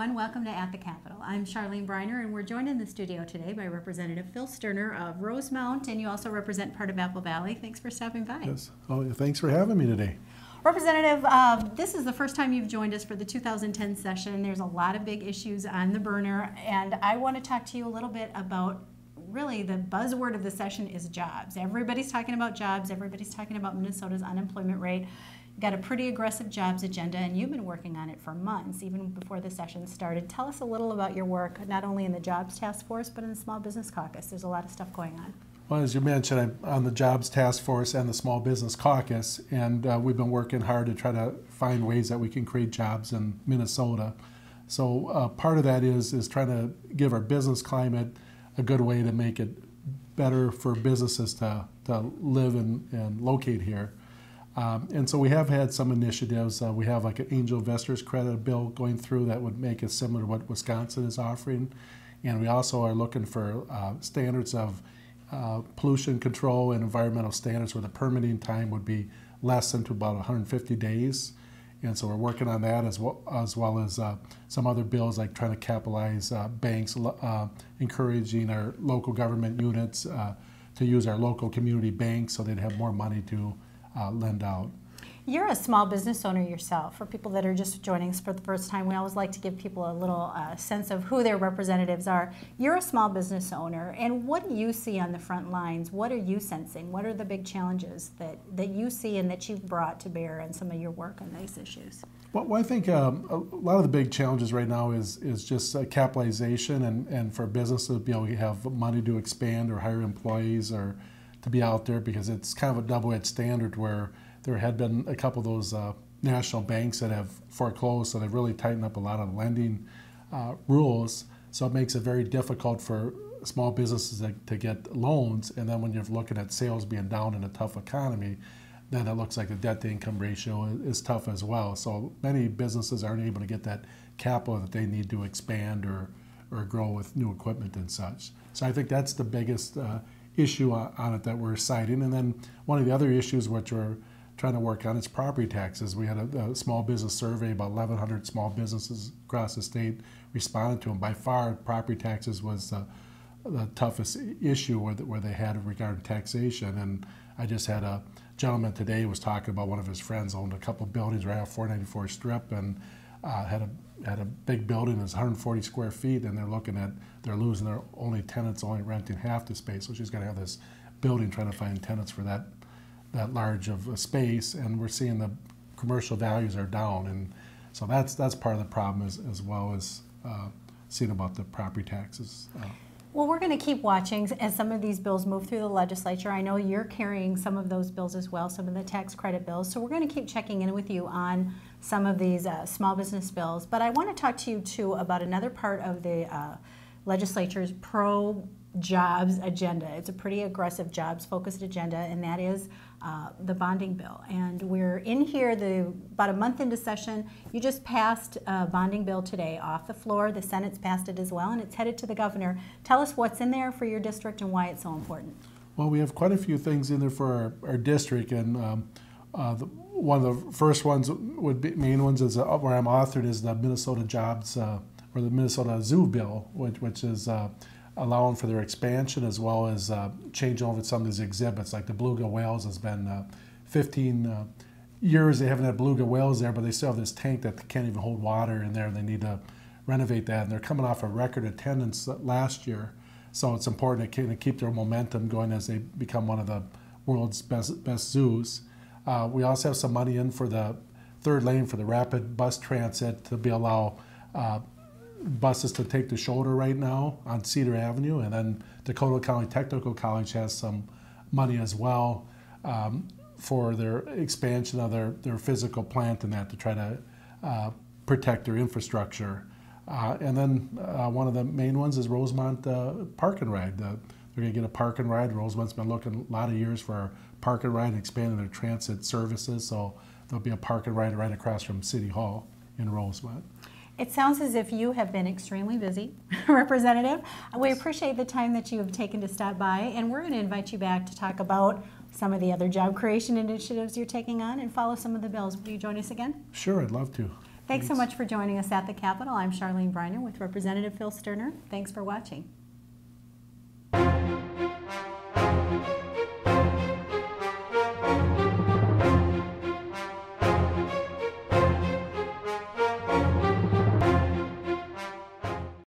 everyone. Welcome to At the Capitol. I'm Charlene Briner, and we're joined in the studio today by Representative Phil Sterner of Rosemount, and you also represent part of Apple Valley. Thanks for stopping by. Yes. Oh, thanks for having me today. Representative, this is the first time you've joined us for the 2010 session. There's a lot of big issues on the burner, and I want to talk to you a little bit about really the buzzword of the session is jobs. Everybody's talking about jobs. Everybody's talking about Minnesota's unemployment rate. You've got a pretty aggressive jobs agenda, and you've been working on it for months, even before the session started. Tell us a little about your work, not only in the Jobs Task Force, but in the Small Business Caucus. There's a lot of stuff going on. Well, as you mentioned, I'm on the Jobs Task Force and the Small Business Caucus, and we've been working hard to try to find ways that we can create jobs in Minnesota. So part of that is trying to give our business climate a good way to make it better for businesses to live and locate here. And so we have had some initiatives. We have like an angel investors credit bill going through that would make it similar to what Wisconsin is offering. And we also are looking for standards of pollution control and environmental standards where the permitting time would be less than to about 150 days. And so we're working on that as well as some other bills like trying to capitalize banks, encouraging our local government units to use our local community banks so they'd have more money to lend out. You're a small business owner yourself. For people that are just joining us for the first time, we always like to give people a little sense of who their representatives are. You're a small business owner, and what do you see on the front lines? What are you sensing? What are the big challenges that you see and that you've brought to bear in some of your work on these issues? Well, I think a lot of the big challenges right now is just capitalization and for businesses to be able to have money to expand or hire employees or to be out there, because it's kind of a double-edged standard where there had been a couple of those national banks that have foreclosed, so they've really tightened up a lot of lending rules. So it makes it very difficult for small businesses to get loans. And then when you're looking at sales being down in a tough economy, then it looks like the debt-to-income ratio is tough as well. So many businesses aren't able to get that capital that they need to expand or grow with new equipment and such. So I think that's the biggest issue on it that we're citing. And then one of the other issues which we're trying to work on is property taxes. We had a small business survey, about 1,100 small businesses across the state responded to them. By far, property taxes was the toughest issue where they had regarding taxation. And I just had a gentleman today was talking about one of his friends owned a couple buildings right off 494 Strip and had a big building that's 140 square feet, and they're losing their only tenants, only renting half the space. So she's got to have this building trying to find tenants for that large of a space, and we're seeing the commercial values are down, and so that's part of the problem as well as seeing about the property taxes. Well, we're going to keep watching as some of these bills move through the legislature. I know you're carrying some of those bills as well, some of the tax credit bills, so we're going to keep checking in with you on some of these small business bills. But I want to talk to you too about another part of the legislature's pro-jobs agenda. It's a pretty aggressive jobs-focused agenda, and that is the bonding bill. And we're in here about a month into session. You just passed a bonding bill today off the floor. The Senate's passed it as well, and it's headed to the governor. Tell us what's in there for your district and why it's so important. Well, we have quite a few things in there for our district, and one of the first ones main ones is where I'm authored is the Minnesota Jobs or the Minnesota Zoo bill, which is allowing for their expansion as well as changing over some of these exhibits. Like the beluga whales has been 15 years they haven't had beluga whales there, but they still have this tank that can't even hold water in there, and they need to renovate that. And they're coming off a record attendance last year, so it's important to keep their momentum going as they become one of the world's best zoos. We also have some money in for the third lane for the rapid bus transit to allow buses to take the shoulder right now on Cedar Avenue, and then Dakota County Technical College has some money as well for their expansion of their physical plant and that to try to protect their infrastructure. And then one of the main ones is Rosemount Park and Ride. They're going to get a park and ride. Rosemont's been looking a lot of years for a park and ride and expanding their transit services, so there'll be a park and ride right across from City Hall in Rosemount. It sounds as if you have been extremely busy, Representative. We appreciate the time that you have taken to stop by, and we're going to invite you back to talk about some of the other job creation initiatives you're taking on and follow some of the bills. Will you join us again? Sure, I'd love to. Thanks so much for joining us at the Capitol. I'm Charlene Briner with Representative Phil Sterner. Thanks for watching.